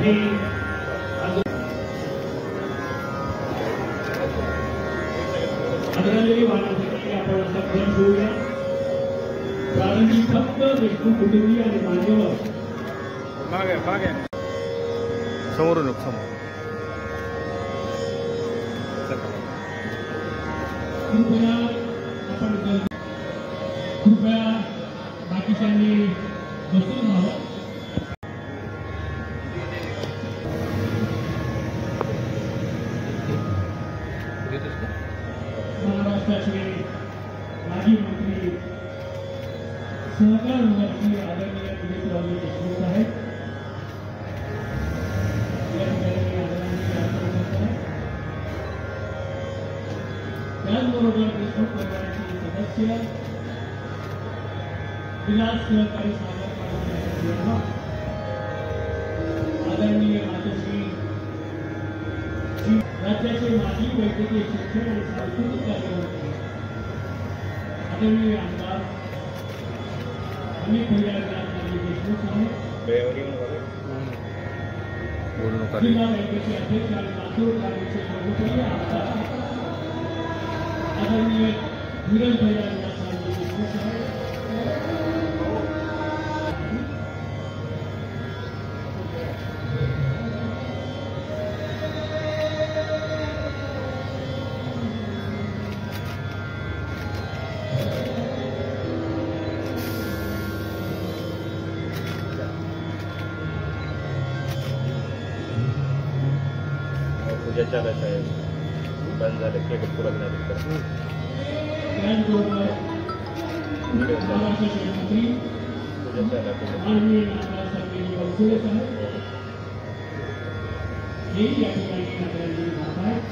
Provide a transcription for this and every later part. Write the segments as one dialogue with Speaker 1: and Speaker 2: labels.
Speaker 1: आणि आदरांजली वाहण्यासाठी आपण सक्षम होऊया। प्रारंभी फक्त देशमुख कुटुंबीय आणि मान्यवर
Speaker 2: मागे समोरून समोर
Speaker 1: कृपया बाकीच्यांनी बसून राहावं। महाराष्ट्राचे माजी मंत्री सहकार विभागाचे आदरणीय दिलीपराव देशमुख आहेत। या ठिकाणी आदरांजली अर्पण करत आहे। त्याचबरोबर देशमुख परिवाराचे सदस्य विलास सहकारी सागर कारखान्याचे आदरणीय मातोश्री राज्याचे माजी वैद्यकीय शिक्षण आणि सांस्कृतिक कार्यमंत्री आदरणीय आमदार अमित भैया देशमुख साहेब, जिल्हा वैद्यकीय अध्यक्ष आणि लातूर कार्याचे लोकप्रिय आमदार आदरणीय धीरज भैया देशमुख साहेब,
Speaker 3: पूजा साहेब बंद झाले केक पुरा
Speaker 1: महाराष्ट्राचे मंत्री माननीय नागराज बनसोडे साहेब हेही या ठिकाणी आदरांजली वाहत आहेत।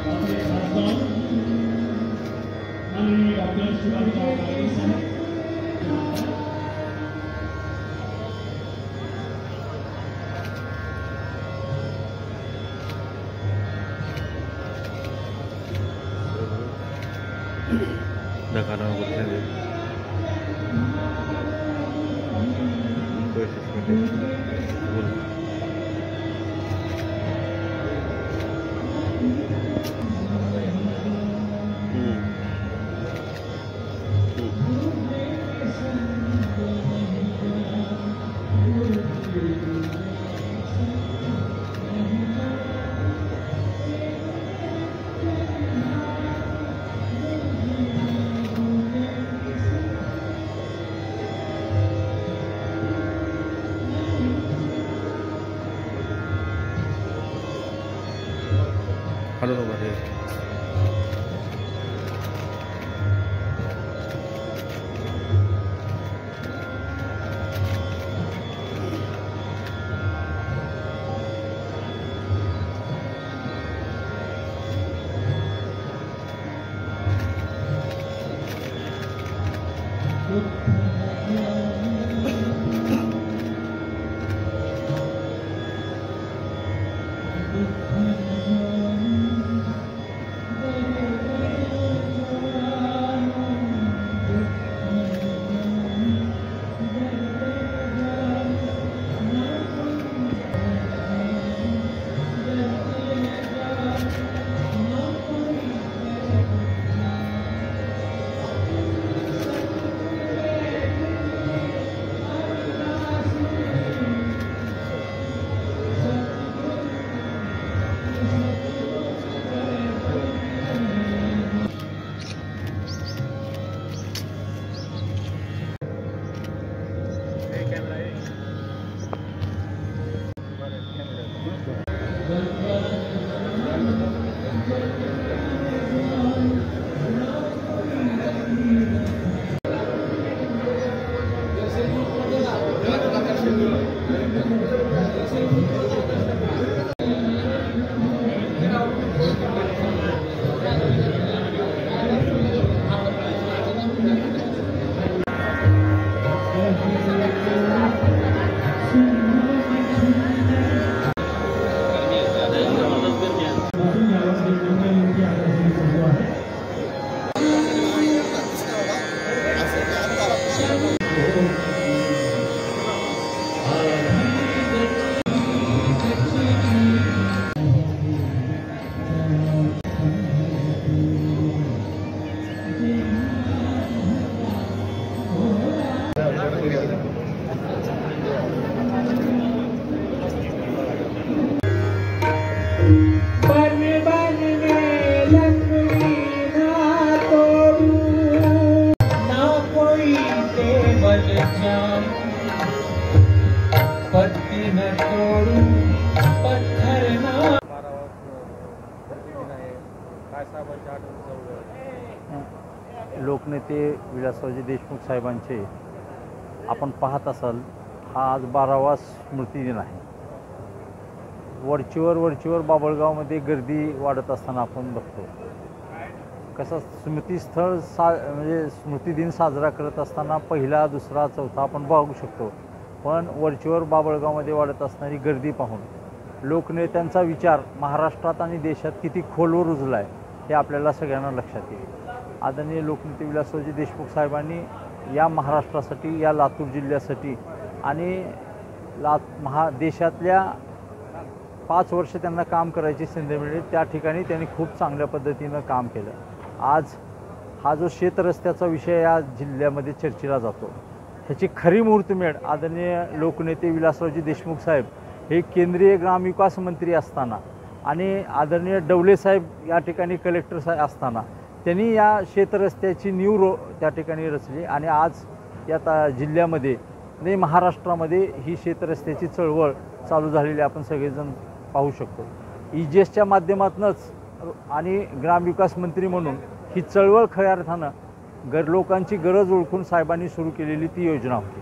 Speaker 1: आपले खासदार माननीय डॉक्टर शिवाजीराव काळे साहेब,
Speaker 2: नकारा हॅलो मध्ये
Speaker 4: लोकनेते विलासरावजी देशमुख साहेबांचे आपण पाहत असाल, हा आज 12वा स्मृतिदिन आहे. वरचीवर बाभळगावमध्ये गर्दी वाढत असताना आपण बघतो. कसं स्मृतीस्थळ म्हणजे स्मृतिदिन साजरा करत असताना पहिला, दुसरा, चौथा आपण बघू शकतो. पण वरचीवर बाभळगावमध्ये वाढत असणारी गर्दी पाहून लोकनेत्यांचा विचार महाराष्ट्रात आणि देशात किती खोलवर रुजला आहे हे आपल्याला सगळ्यांना लक्षात येईल. आदरणीय लोकनेते विलासरावजी देशमुख साहेबांनी या महाराष्ट्रासाठी, या लातूर जिल्ह्यासाठी आणि देशातल्या 5 वर्ष त्यांना काम करायची संधी मिळाली, त्या ठिकाणी त्यांनी खूप चांगल्या पद्धतीनं काम केलं. आज हा जो शेतरस्त्याचा विषय या जिल्ह्यामध्ये चर्चेला जातो, ह्याची खरी मुहूर्तमेढ आदरणीय लोकनेते विलासरावजी देशमुख साहेब हे केंद्रीय ग्रामविकास मंत्री असताना आणि आदरणीय डवले साहेब या ठिकाणी कलेक्टर साहेब असताना त्यांनी या शेतरस्त्याची नीव त्या ठिकाणी रचली. आणि आज या जिल्ह्यामध्ये आणि महाराष्ट्रामध्ये ही शेतरस्त्याची चळवळ चालू झालेली आपण सगळेजण पाहू शकतो. EGSच्या माध्यमातूनच आणि ग्रामविकास मंत्री म्हणून ही चळवळ खऱ्या अर्थानं लोकांची गरज ओळखून साहेबांनी सुरू केलेली ती योजना होती.